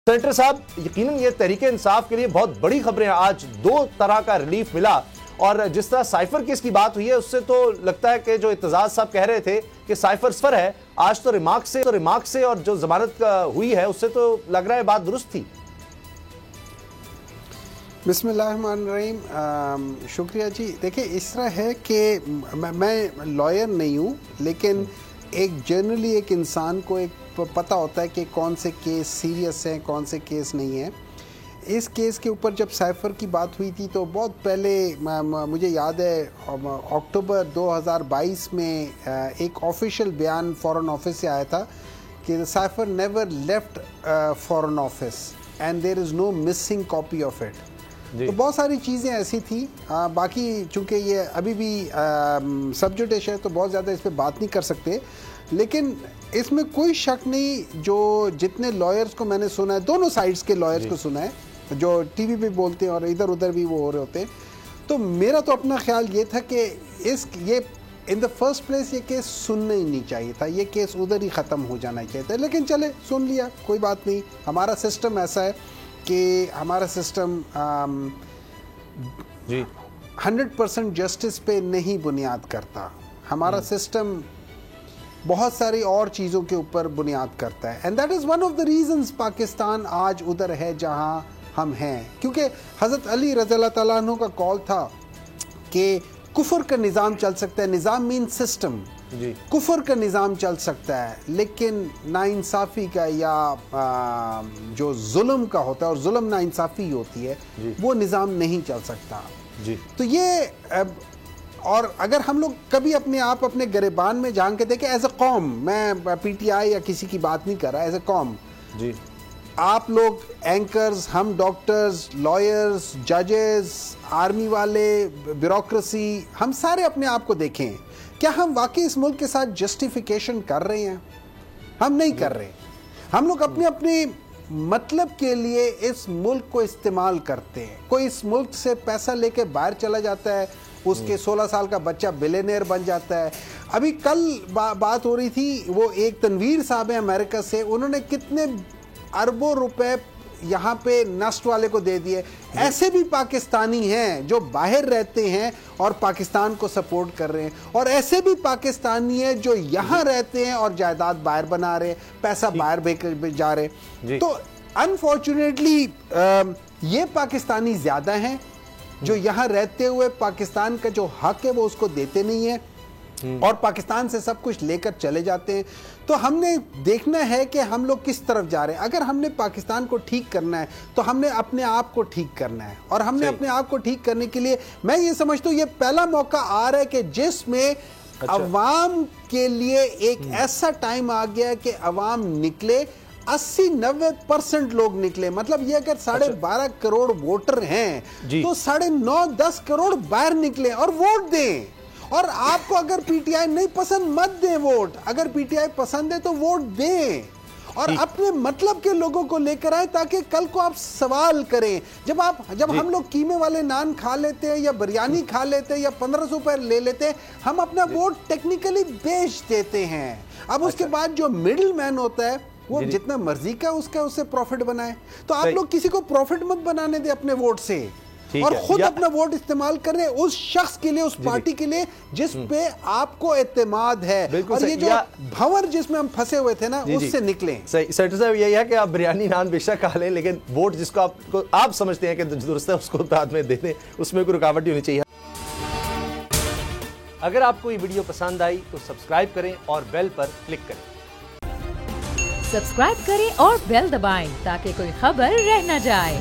Senator صاحب، یقیناً یہ تحریک انصاف کے لیے بہت بڑی خبریں، آج دو طرح کا ریلیف ملا، اور جس طرح سائفر کیس کی بات ہوئی ہے اس سے تو لگتا ہے کہ جو اعتزاز صاحب کہہ رہے تھے کہ سائفر صفر ہے، آج تو ریمارک سے اور جو ضمانت ہوئی ہے اس سے تو لگ رہا ہے بات درست تھی۔ بسم اللہ الرحمن الرحیم، شکریہ جی۔ دیکھیں اس طرح ہے کہ میں لائر نہیں ہوں، لیکن ایک جنرلی ایک انسان کو ایک پتہ ہوتا ہے کہ کون سے کیس سیریس ہیں، کون سے کیس نہیں ہیں۔ اس کیس کے اوپر جب سائفر کی بات ہوئی تھی تو بہت پہلے مجھے یاد ہے اکتوبر 2022 میں ایک آفیشیل بیان فارن آفس سے آیا تھا کہ cipher never left foreign office and there is no missing copy of it. تو بہت ساری چیزیں ایسی تھیں، باقی چونکہ یہ ابھی بھی سبجیکٹ ہے تو بہت زیادہ اس پہ بات نہیں کر سکتے، لیکن اس میں کوئی شک نہیں، جو جتنے لائرز کو میں نے سنا ہے، دونوں سائڈز کے لائرز کو سنا ہے جو ٹی وی پہ بولتے ہیں اور ادھر ادھر بھی وہ ہو رہے ہوتے ہیں، تو میرا تو اپنا خیال یہ تھا کہ یہ ان دا فرسٹ پلیس یہ کیس سننا ہی نہیں چاہیے تھا، یہ کیس ادھر ہی ختم ہو جانا چاہیے تھا، لیکن چلے سن لیا، کوئی بات نہیں۔ ہمارا سسٹم ایسا ہے کہ ہمارا سسٹم 100% جسٹس پہ نہیں بنیاد کرتا، ہمارا سسٹم بہت ساری اور چیزوں کے اوپر بنیاد کرتا ہے، and that is one of the reasons Pakistan آج ادھر ہے جہاں ہم ہیں، کیونکہ حضرت علی رضی اللہ تعالیٰ عنہ کا قول تھا کہ کفر کا نظام چل سکتا ہے، نظام مین سسٹم، کفر کا نظام چل سکتا ہے، لیکن ناانصافی کا یا جو ظلم کا ہوتا ہے، اور ظلم ناانصافی ہوتی ہے، وہ نظام نہیں چل سکتا۔ تو یہ اور اگر ہم لوگ کبھی اپنے آپ اپنے گریبان میں جان کے دیکھیں، ایز اے قوم، میں پی ٹی آئی یا کسی کی بات نہیں کر رہا، ایز اے قوم آپ لوگ اینکرز، ہم ڈاکٹرز، لائرز، ججز، آرمی والے، بیوروکریسی، ہم سارے اپنے آپ کو دیکھیں، کیا ہم واقعی اس ملک کے ساتھ جسٹیفیکیشن کر رہے ہیں؟ ہم نہیں کر رہے۔ ہم لوگ اپنے مطلب کے لیے اس ملک کو استعمال کرتے ہیں۔ کوئی اس ملک سے پیسہ لے کے باہر چلا جاتا ہے، اس کے 16 سال کا بچہ بلینئر بن جاتا ہے۔ ابھی کل بات ہو رہی تھی، وہ ایک تنویر صاحب ہیں امریکہ سے، انہوں نے کتنے اربوں روپے یہاں پہ نسٹ والے کو دے دیے۔ ایسے بھی پاکستانی ہیں جو باہر رہتے ہیں اور پاکستان کو سپورٹ کر رہے ہیں، اور ایسے بھی پاکستانی ہیں جو یہاں رہتے ہیں اور جائیداد باہر بنا رہے ہیں، پیسہ باہر جا رہے۔ تو انفارچونیٹلی یہ پاکستانی زیادہ ہیں جو یہاں رہتے ہوئے پاکستان کا جو حق ہے وہ اس کو دیتے نہیں ہیں، اور پاکستان سے سب کچھ لے کر چلے جاتے ہیں۔ تو ہم نے دیکھنا ہے کہ ہم لوگ کس طرف جا رہے ہیں۔ اگر ہم نے پاکستان کو ٹھیک کرنا ہے تو ہم نے اپنے آپ کو ٹھیک کرنا ہے، اور ہم نے اپنے آپ کو ٹھیک کرنے کے لیے میں یہ سمجھتا ہوں یہ پہلا موقع آ رہا ہے کہ جس میں عوام کے لیے ایک ایسا ٹائم آ گیا ہے کہ عوام نکلے، 80-90% لوگ نکلے۔ مطلب یہ اگر 12.5 کروڑ ووٹر ہیں تو 9.5-10 کروڑ باہر نکلے اور ووٹ دیں۔ اور آپ کو اگر پی ٹی آئی نہیں پسند مت دیں ووٹ، اگر پی ٹی آئی پسند ہے تو ووٹ دیں، اور اپنے مطلب کے لوگوں کو لے کر آئیں تاکہ کل کو آپ سوال کریں۔ جب ہم لوگ قیمے والے نان کھا لیتے ہیں یا بریانی کھا لیتے ہیں یا 1500 پر لے لیتے ہیں، ہم اپنا ووٹ ٹیکنیکلی بیچ دیتے ہیں۔ اب اس کے بعد جو مڈل مین ہوتا ہے وہ جتنا مرضی کا اس سے پروفٹ بنائے، تو آپ لوگ کسی کو پروفٹ مت بنانے دیں اپنے ووٹ سے، اور خود اپنا ووٹ استعمال کر رہے ہیں اس شخص کے لیے، اس پارٹی کے لیے جس پہ آپ کو اعتماد ہے، اور یہ جو بھنور جس میں ہم پھنسے ہوئے تھے نا اس سے نکلیں۔ سیٹر صاحب یہی ہے کہ آپ بریانی نان بے شک کھا لیں، لیکن ووٹ جس کو آپ سمجھتے ہیں کہ درست ہے اس کو بعد میں دے دیں، اس میں کوئی رکاوٹ ہی ہونی چاہیے۔ اگر آپ کو یہ ویڈیو پسند آئی تو سبسکرائب کریں اور بیل پر کلک کریں۔ سبسکرائب کریں اور بیل دبائیں تاکہ کوئی خبر رہ نہ جائے۔